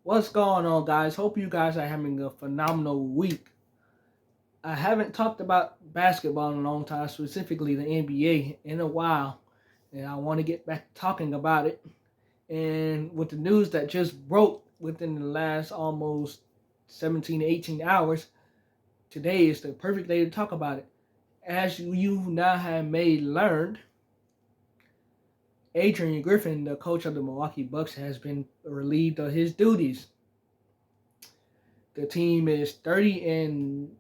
What's going on, guys? Hope you guys are having a phenomenal week. I haven't talked about basketball in a long time, specifically the NBA, in a while, and I want to get back to talking about it. And with the news that just broke within the last almost 17 to 18 hours, today is the perfect day to talk about it. As you now have learned, Adrian Griffin, the coach of the Milwaukee Bucks, has been relieved of his duties. The team is 30 and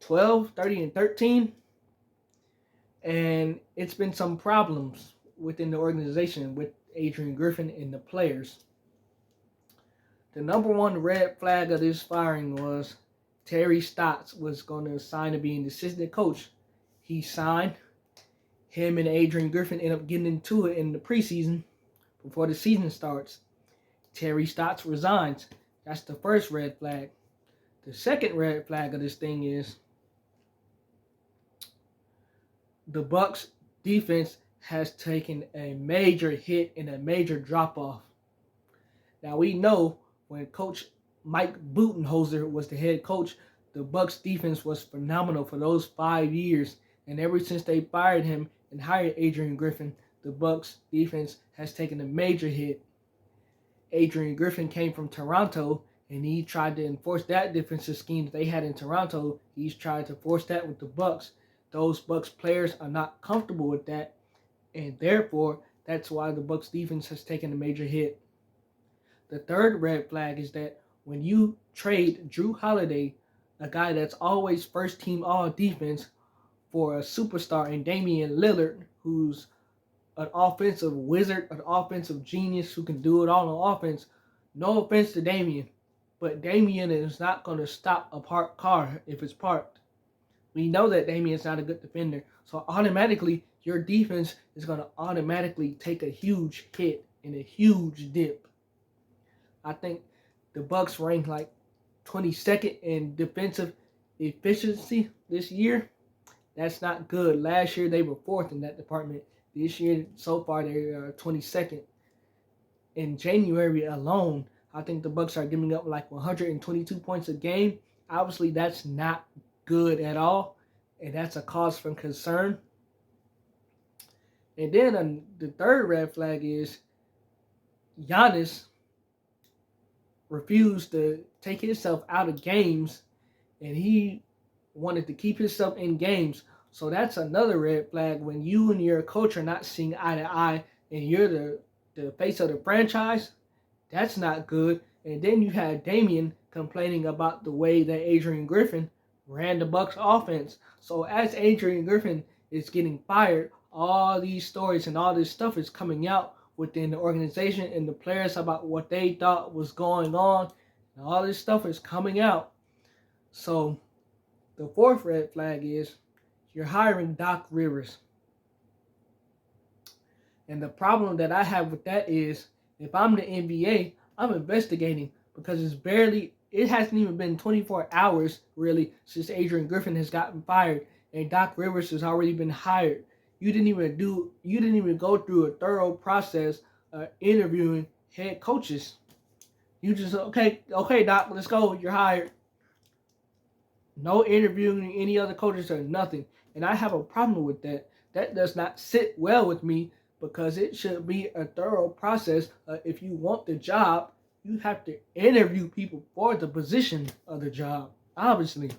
12, 30 and 13, and it's been some problems within the organization with Adrian Griffin and the players. The number one red flag of this firing was Terry Stotts was going to sign to be an assistant coach. He signed. Him and Adrian Griffin end up getting into it in the preseason before the season starts. Terry Stotts resigns. That's the first red flag. The second red flag of this thing is the Bucks defense has taken a major hit and a major drop-off. Now, we know when Coach Mike Budenholzer was the head coach, the Bucks defense was phenomenal for those 5 years. And ever since they fired him and hired Adrian Griffin, the Bucks defense has taken a major hit. Adrian Griffin came from Toronto, and he tried to enforce that defensive scheme that they had in Toronto. He's tried to force that with the Bucks. Those Bucks players are not comfortable with that, and therefore, that's why the Bucks defense has taken a major hit. The third red flag is that when you trade Jrue Holiday, a guy that's always first team all defense, for a superstar in Damian Lillard, who's an offensive wizard, an offensive genius who can do it all on offense. No offense to Damian, but Damian is not going to stop a parked car if it's parked. We know that Damian's not a good defender, so automatically your defense is going to automatically take a huge hit and a huge dip. I think the Bucks rank like 22nd in defensive efficiency this year. That's not good. Last year, they were 4th in that department. This year, so far, they are 22nd. In January alone, I think the Bucks are giving up like 122 points a game. Obviously, that's not good at all, and that's a cause for concern. And then the third red flag is Giannis refused to take himself out of games, and he wanted to keep himself in games. So that's another red flag when you and your coach are not seeing eye to eye and you're the face of the franchise. That's not good. And then you had Damian complaining about the way that Adrian Griffin ran the Bucks offense. So as Adrian Griffin is getting fired, all these stories and all this stuff is coming out within the organization and the players about what they thought was going on. And all this stuff is coming out. So the fourth red flag is you're hiring Doc Rivers. And the problem that I have with that is if I'm the NBA, I'm investigating because it hasn't even been 24 hours really since Adrian Griffin has gotten fired and Doc Rivers has already been hired. You didn't even go through a thorough process interviewing head coaches. You just okay, Doc, let's go. You're hired. No interviewing any other coaches or nothing. And I have a problem with that. That does not sit well with me because it should be a thorough process. If you want the job, you have to interview people for the position of the job, obviously.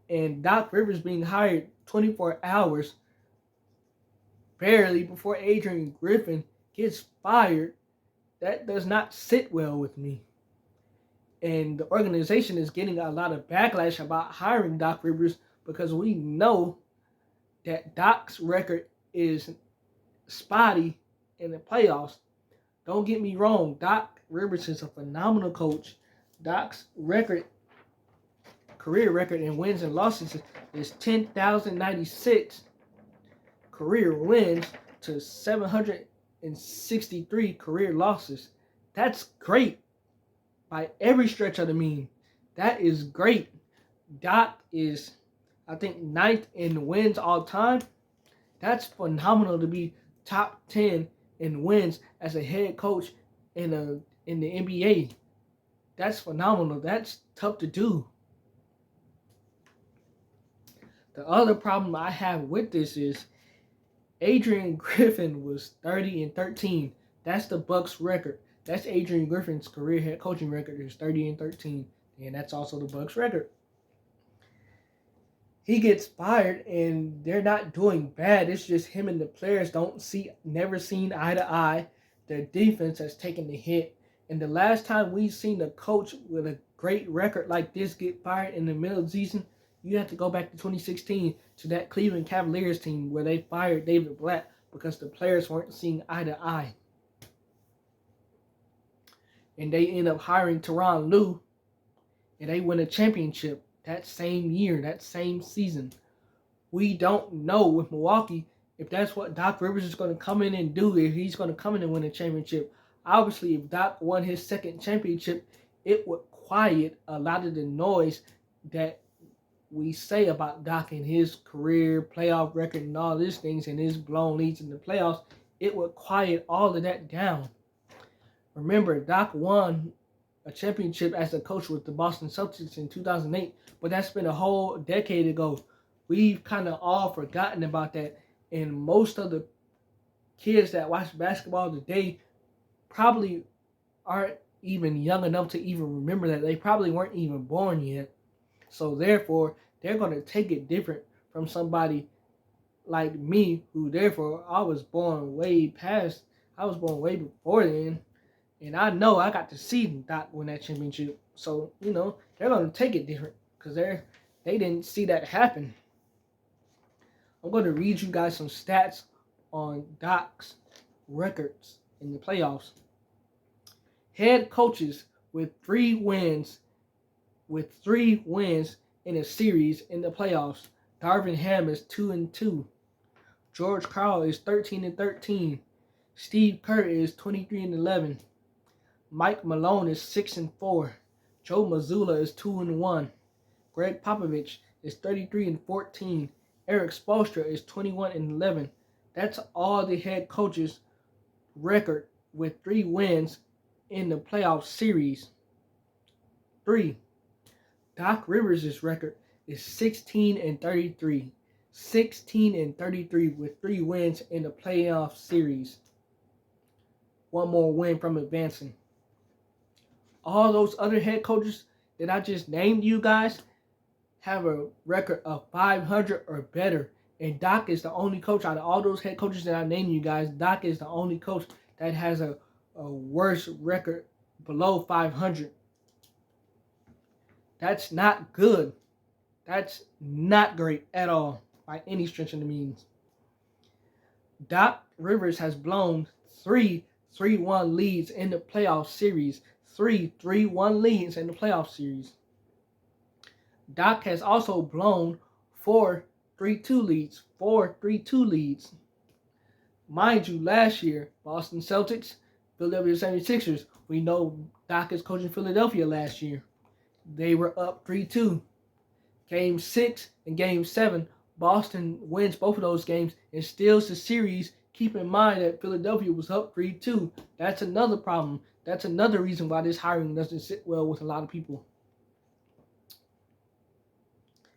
And Doc Rivers being hired 24 hours barely before Adrian Griffin gets fired, that does not sit well with me. And the organization is getting a lot of backlash about hiring Doc Rivers because we know that Doc's record is spotty in the playoffs. Don't get me wrong, Doc Rivers is a phenomenal coach. Doc's career record in wins and losses is 10,096 career wins to 763 career losses. That's great. By every stretch of the mean. That is great. Doc is, I think, 9th in wins all time. That's phenomenal to be top 10 in wins as a head coach in the NBA. That's phenomenal. That's tough to do. The other problem I have with this is Adrian Griffin was 30-13. That's the Bucks record. That's Adrian Griffin's career head coaching record is 30-13, and that's also the Bucks record. He gets fired, and they're not doing bad. It's just him and the players never seen eye to eye. Their defense has taken the hit, and the last time we seen a coach with a great record like this get fired in the middle of the season, you have to go back to 2016 to that Cleveland Cavaliers team where they fired David Blatt because the players weren't seeing eye to eye. And they end up hiring Tyronn Lue, and they win a championship that same year, that same season. We don't know with Milwaukee if that's what Doc Rivers is going to come in and do, if he's going to come in and win a championship. Obviously, if Doc won his second championship, it would quiet a lot of the noise that we say about Doc and his career, playoff record, and all these things, and his blown leads in the playoffs. It would quiet all of that down. Remember, Doc won a championship as a coach with the Boston Celtics in 2008, but that's been a whole decade ago. We've kind of all forgotten about that, and most of the kids that watch basketball today probably aren't even young enough to even remember that. They probably weren't even born yet. So therefore, they're going to take it different from somebody like me, who therefore I was born way before then. And I know I got to see Doc win that championship. So, they're going to take it different because they didn't see that happen. I'm going to read you guys some stats on Doc's records in the playoffs. Head coaches with three wins in a series in the playoffs. Darvin Ham is 2-2. George Karl is 13-13. Steve Kerr is 23-11. Mike Malone is 6-4. Joe Mazzulla is 2-1. Greg Popovich is 33-14. Eric Spoelstra is 21-11. That's all the head coaches' record with 3 wins in the playoff series. 3. Doc Rivers' record is 16-33. 16-33 with 3 wins in the playoff series. 1 more win from advancing. All those other head coaches that I just named you guys have a record of 500 or better. And Doc is the only coach out of all those head coaches that I named you guys. Doc is the only coach that has a worse record below 500. That's not good. That's not great at all by any stretch of the means. Doc Rivers has blown 3 3-1 leads in the playoff series. 3 3-1 leads in the playoff series. Doc has also blown 4 3-2 leads. 4 3-2 leads. Mind you, last year, Boston Celtics, Philadelphia 76ers. We know Doc is coaching Philadelphia last year. They were up 3-2. Game 6 and Game 7, Boston wins both of those games and steals the series. Keep in mind that Philadelphia was up 3-2. That's another problem. That's another reason why this hiring doesn't sit well with a lot of people.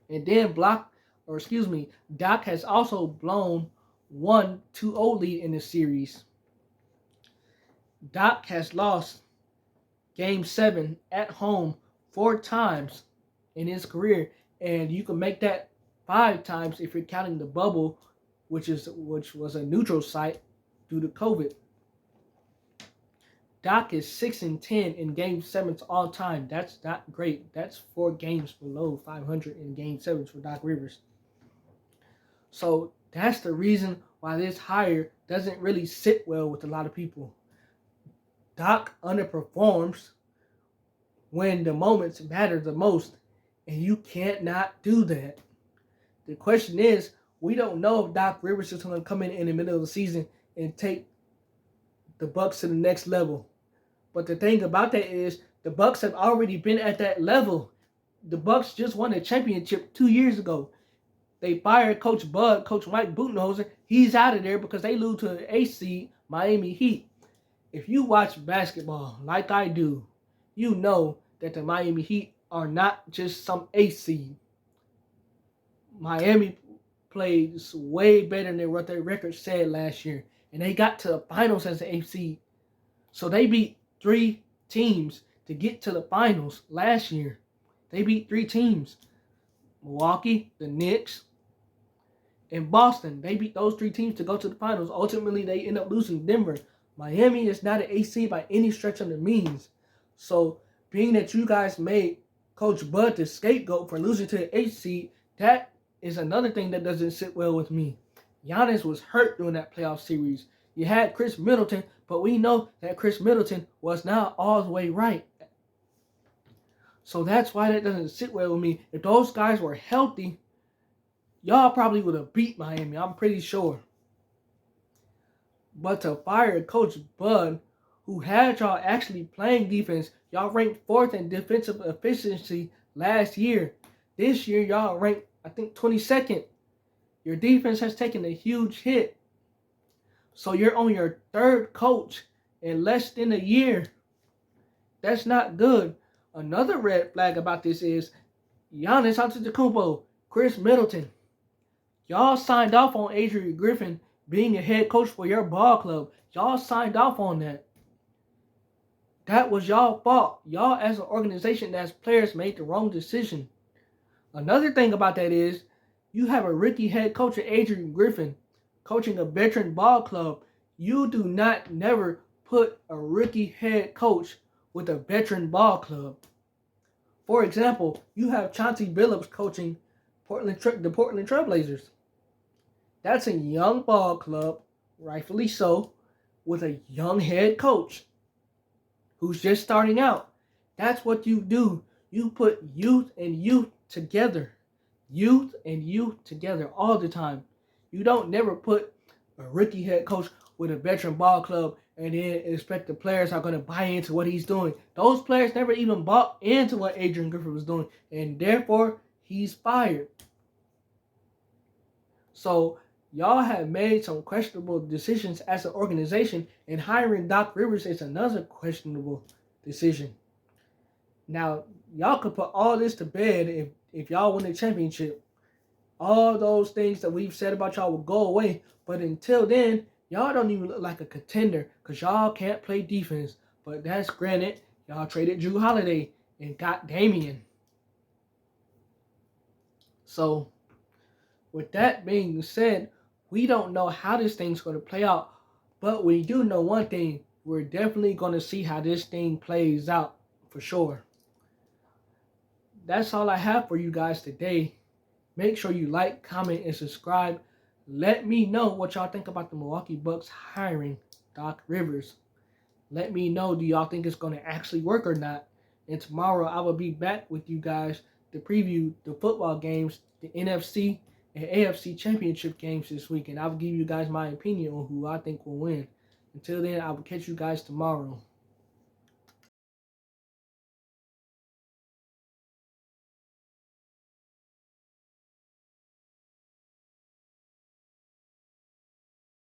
And then Doc has also blown 1 2-0 lead in the series. Doc has lost Game 7 at home 4 times in his career, and you can make that 5 times if you're counting the bubble, which was a neutral site due to COVID. Doc is 6-10 in Game 7s all time. That's not great. That's 4 games below 500 in Game 7s for Doc Rivers. So that's the reason why this hire doesn't really sit well with a lot of people. Doc underperforms when the moments matter the most, and you can't not do that. The question is, we don't know if Doc Rivers is going to come in the middle of the season and take the Bucks to the next level. But the thing about that is, the Bucks have already been at that level. The Bucks just won a championship 2 years ago. They fired Coach Bud, Coach Mike Budenholzer. He's out of there because they lose to the 8th seed Miami Heat. If you watch basketball like I do, you know that the Miami Heat are not just some eighth seed. Miami played way better than what their record said last year. And they got to the finals as an eighth seed. So they beat 3 teams to get to the finals last year. They beat 3 teams. Milwaukee, the Knicks, and Boston. They beat those 3 teams to go to the finals. Ultimately, they end up losing Denver. Miami is not an AC by any stretch of the means. So, being that you guys made Coach Bud the scapegoat for losing to the 8th seed, that is another thing that doesn't sit well with me. Giannis was hurt during that playoff series. You had Chris Middleton, but we know that Chris Middleton was not all the way right. So that's why that doesn't sit well with me. If those guys were healthy, y'all probably would have beat Miami. I'm pretty sure. But to fire Coach Bud, who had y'all actually playing defense, y'all ranked 4th in defensive efficiency last year. This year, y'all ranked, I think, 22nd. Your defense has taken a huge hit. So you're on your 3rd coach in less than a year. That's not good. Another red flag about this is Giannis Antetokounmpo, Chris Middleton. Y'all signed off on Adrian Griffin being a head coach for your ball club. Y'all signed off on that. That was y'all fault. Y'all as an organization, as players, made the wrong decision. Another thing about that is you have a rookie head coach, Adrian Griffin, coaching a veteran ball club. You do not never put a rookie head coach with a veteran ball club. For example, you have Chauncey Billups coaching the Portland Trailblazers. That's a young ball club, rightfully so, with a young head coach who's just starting out. That's what you do. You put youth and youth together. Youth and youth together all the time. You don't never put a rookie head coach with a veteran ball club and then expect the players are going to buy into what he's doing. Those players never even bought into what Adrian Griffin was doing, and therefore he's fired. So y'all have made some questionable decisions as an organization, and hiring Doc Rivers is another questionable decision. Now, y'all could put all this to bed if y'all win the championship. All those things that we've said about y'all will go away, but until then, y'all don't even look like a contender because y'all can't play defense. But that's granted. Y'all traded Drew Holiday and got Damian. So, with that being said, we don't know how this thing's going to play out. But we do know one thing. We're definitely going to see how this thing plays out for sure. That's all I have for you guys today. Make sure you like, comment, and subscribe. Let me know what y'all think about the Milwaukee Bucks hiring Doc Rivers. Let me know, do y'all think it's going to actually work or not? And tomorrow I will be back with you guys to preview the football games, the NFC and AFC championship games this week. And I'll give you guys my opinion on who I think will win. Until then, I will catch you guys tomorrow.